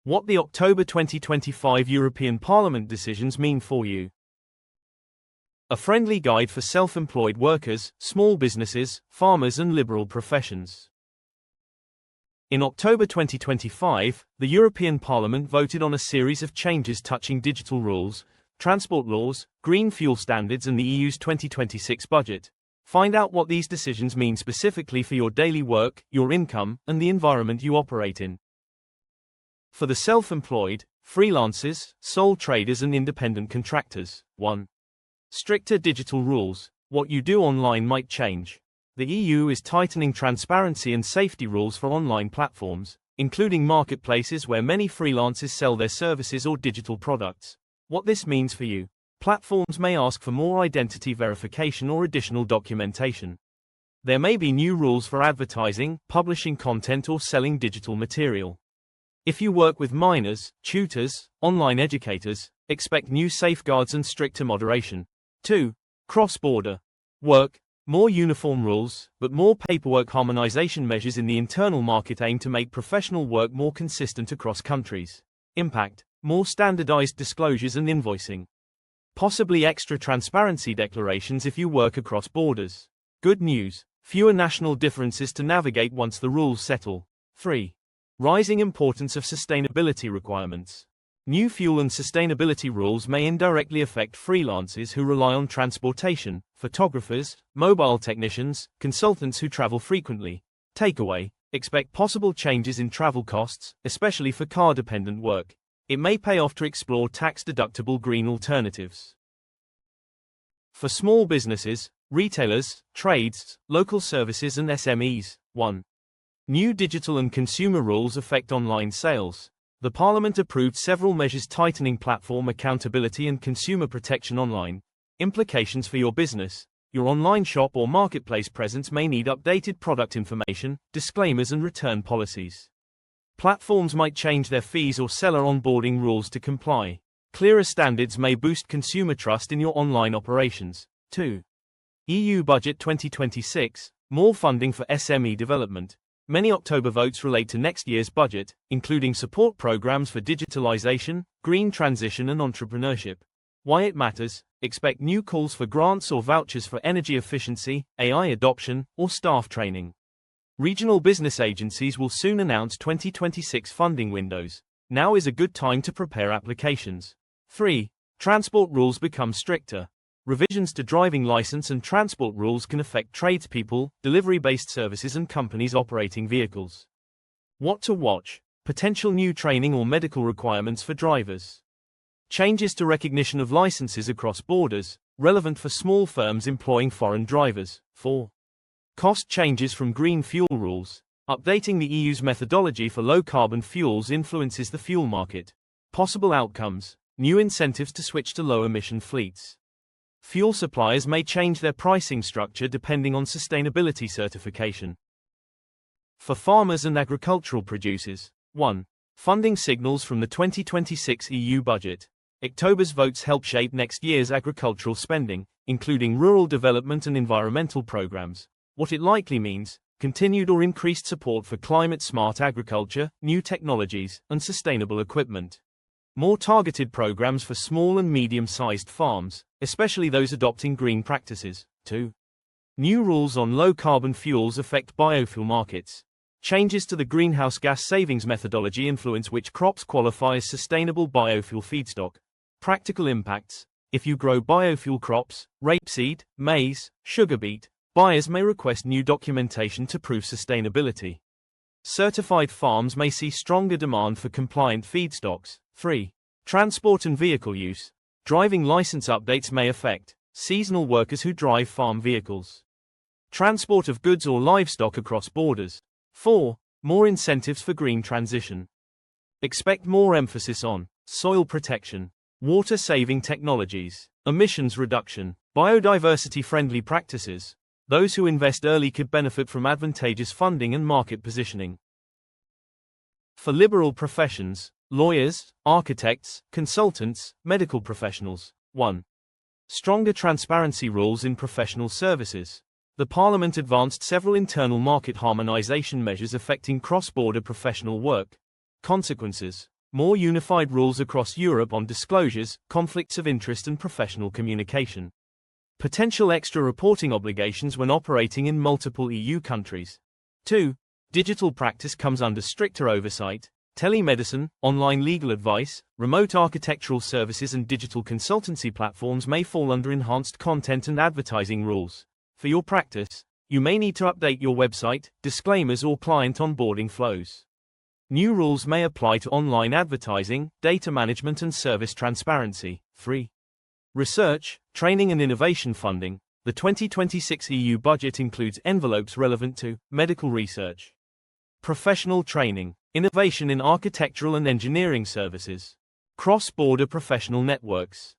What the October 2025 European Parliament decisions mean for you. A friendly guide for self-employed workers, small businesses, farmers and liberal professions. In October 2025, the European Parliament voted on a series of changes touching digital rules, transport laws, green fuel standards and the EU's 2026 budget. Find out what these decisions mean specifically for your daily work, your income, and the environment you operate in. For the self-employed, freelancers, sole traders and independent contractors. 1. Stricter digital rules. What you do online might change. The EU is tightening transparency and safety rules for online platforms, including marketplaces where many freelancers sell their services or digital products. What this means for you. Platforms may ask for more identity verification or additional documentation. There may be new rules for advertising, publishing content or selling digital material. If you work with minors, tutors, online educators, expect new safeguards and stricter moderation. 2. Cross-border work. More uniform rules, but more paperwork. Harmonization measures in the internal market aim to make professional work more consistent across countries. Impact. More standardized disclosures and invoicing. Possibly extra transparency declarations if you work across borders. Good news. Fewer national differences to navigate once the rules settle. 3. Rising importance of sustainability requirements. New fuel and sustainability rules may indirectly affect freelancers who rely on transportation, photographers, mobile technicians, consultants who travel frequently. Takeaway. Expect possible changes in travel costs, especially for car-dependent work. It may pay off to explore tax-deductible green alternatives. For small businesses, retailers, trades, local services and SMEs. 1. New digital and consumer rules affect online sales. The Parliament approved several measures tightening platform accountability and consumer protection online. Implications for your business. Your online shop or marketplace presence may need updated product information, disclaimers and return policies. Platforms might change their fees or seller onboarding rules to comply. Clearer standards may boost consumer trust in your online operations. 2. EU Budget 2026, more funding for SME development. Many October votes relate to next year's budget, including support programs for digitalization, green transition and entrepreneurship. Why it matters. Expect new calls for grants or vouchers for energy efficiency, AI adoption, or staff training. Regional business agencies will soon announce 2026 funding windows. Now is a good time to prepare applications. 3. Transport rules become stricter. Revisions to driving license and transport rules can affect tradespeople, delivery-based services and companies operating vehicles. What to watch. Potential new training or medical requirements for drivers. Changes to recognition of licenses across borders, relevant for small firms employing foreign drivers. 4. Cost changes from green fuel rules. Updating the EU's methodology for low-carbon fuels influences the fuel market. Possible outcomes. New incentives to switch to low-emission fleets. Fuel suppliers may change their pricing structure depending on sustainability certification. For farmers and agricultural producers. 1. Funding signals from the 2026 EU budget. October's votes help shape next year's agricultural spending, including rural development and environmental programs. What it likely means: continued or increased support for climate-smart agriculture, new technologies, and sustainable equipment. More targeted programs for small and medium-sized farms, especially those adopting green practices. 2. New rules on low-carbon fuels affect biofuel markets. Changes to the greenhouse gas savings methodology influence which crops qualify as sustainable biofuel feedstock. Practical impacts. If you grow biofuel crops, rapeseed, maize, sugar beet, buyers may request new documentation to prove sustainability. Certified farms may see stronger demand for compliant feedstocks. 3. Transport and vehicle use. Driving license updates may affect seasonal workers who drive farm vehicles. Transport of goods or livestock across borders. 4. More incentives for green transition. Expect more emphasis on soil protection, water-saving technologies, emissions reduction, biodiversity-friendly practices. Those who invest early could benefit from advantageous funding and market positioning. For liberal professions, lawyers, architects, consultants, medical professionals. 1. Stronger transparency rules in professional services. The Parliament advanced several internal market harmonization measures affecting cross-border professional work. Consequences. More unified rules across Europe on disclosures, conflicts of interest and professional communication. Potential extra reporting obligations when operating in multiple EU countries. 2. Digital practice comes under stricter oversight. Telemedicine, online legal advice, remote architectural services and digital consultancy platforms may fall under enhanced content and advertising rules. For your practice, you may need to update your website, disclaimers or client onboarding flows. New rules may apply to online advertising, data management and service transparency. 3. Research, training and innovation funding. The 2026 EU budget includes envelopes relevant to medical research, professional training, innovation in architectural and engineering services, cross-border professional networks.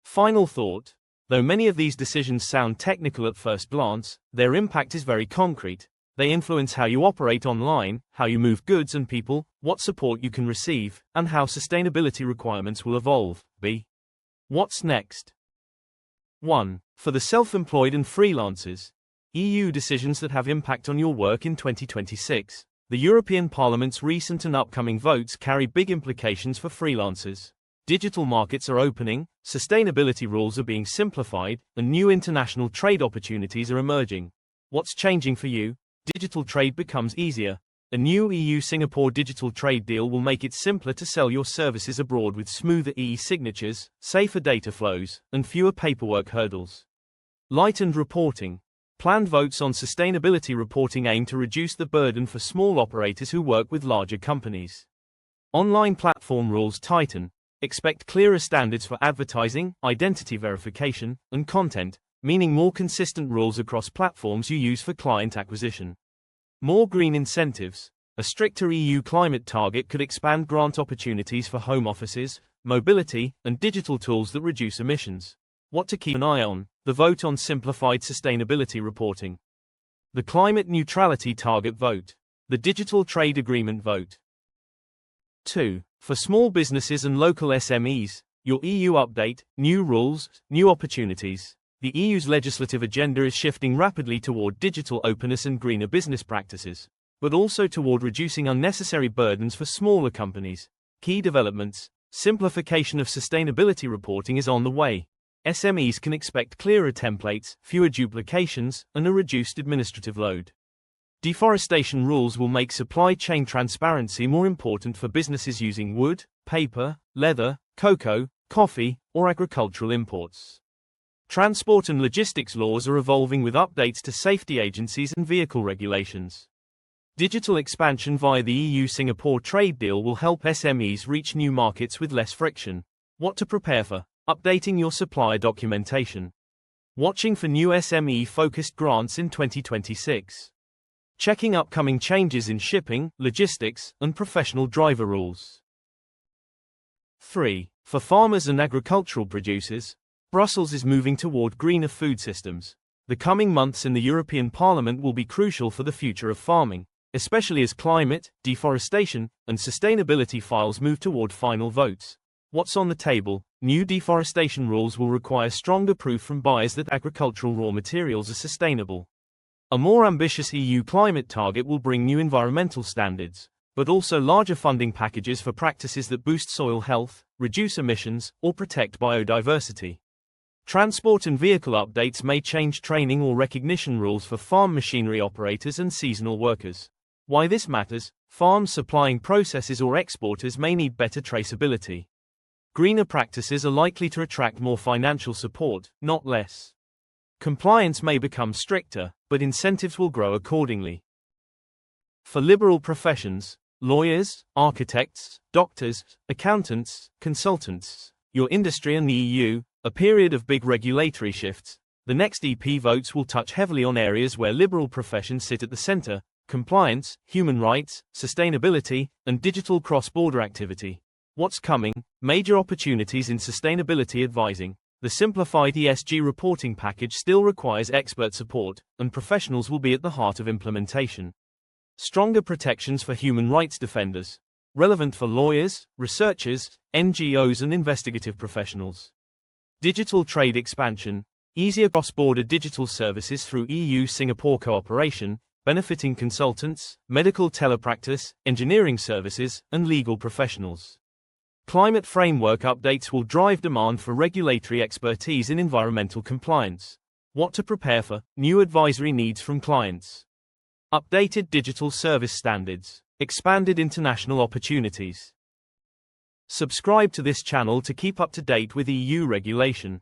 Final thought. Though many of these decisions sound technical at first glance, their impact is very concrete. They influence how you operate online, how you move goods and people, what support you can receive, and how sustainability requirements will evolve. B. What's next? 1. For the self-employed and freelancers. EU decisions that have impact on your work in 2026. The European Parliament's recent and upcoming votes carry big implications for freelancers. Digital markets are opening, sustainability rules are being simplified, and new international trade opportunities are emerging. What's changing for you? Digital trade becomes easier. A new EU-Singapore digital trade deal will make it simpler to sell your services abroad with smoother e-signatures, safer data flows, and fewer paperwork hurdles. Lightened reporting. Planned votes on sustainability reporting aim to reduce the burden for small operators who work with larger companies. Online platform rules tighten. Expect clearer standards for advertising, identity verification, and content, meaning more consistent rules across platforms you use for client acquisition. More green incentives. A stricter EU climate target could expand grant opportunities for home offices, mobility, and digital tools that reduce emissions. What to keep an eye on? The vote on simplified sustainability reporting. The climate neutrality target vote. The digital trade agreement vote. 2. For small businesses and local SMEs, your EU update, new rules, new opportunities. The EU's legislative agenda is shifting rapidly toward digital openness and greener business practices, but also toward reducing unnecessary burdens for smaller companies. Key developments. Simplification of sustainability reporting is on the way. SMEs can expect clearer templates, fewer duplications, and a reduced administrative load. Deforestation rules will make supply chain transparency more important for businesses using wood, paper, leather, cocoa, coffee, or agricultural imports. Transport and logistics laws are evolving with updates to safety agencies and vehicle regulations. Digital expansion via the EU-Singapore trade deal will help SMEs reach new markets with less friction. What to prepare for? Updating your supplier documentation. Watching for new SME-focused grants in 2026. Checking upcoming changes in shipping, logistics, and professional driver rules. 3. For farmers and agricultural producers, Brussels is moving toward greener food systems. The coming months in the European Parliament will be crucial for the future of farming, especially as climate, deforestation, and sustainability files move toward final votes. What's on the table? New deforestation rules will require stronger proof from buyers that agricultural raw materials are sustainable. A more ambitious EU climate target will bring new environmental standards, but also larger funding packages for practices that boost soil health, reduce emissions, or protect biodiversity. Transport and vehicle updates may change training or recognition rules for farm machinery operators and seasonal workers. Why this matters? Farms supplying processors or exporters may need better traceability. Greener practices are likely to attract more financial support, not less. Compliance may become stricter, but incentives will grow accordingly. For liberal professions, lawyers, architects, doctors, accountants, consultants, your industry and the EU, a period of big regulatory shifts. The next EP votes will touch heavily on areas where liberal professions sit at the center: compliance, human rights, sustainability, and digital cross-border activity. What's coming? Major opportunities in sustainability advising. The simplified ESG reporting package still requires expert support, and professionals will be at the heart of implementation. Stronger protections for human rights defenders. Relevant for lawyers, researchers, NGOs and investigative professionals. Digital trade expansion. Easier cross-border digital services through EU-Singapore cooperation. benefiting consultants, medical telepractice, engineering services, and legal professionals. Climate framework updates will drive demand for regulatory expertise in environmental compliance. What to prepare for, new advisory needs from clients. Updated digital service standards, expanded international opportunities. Subscribe to this channel to keep up to date with EU regulation.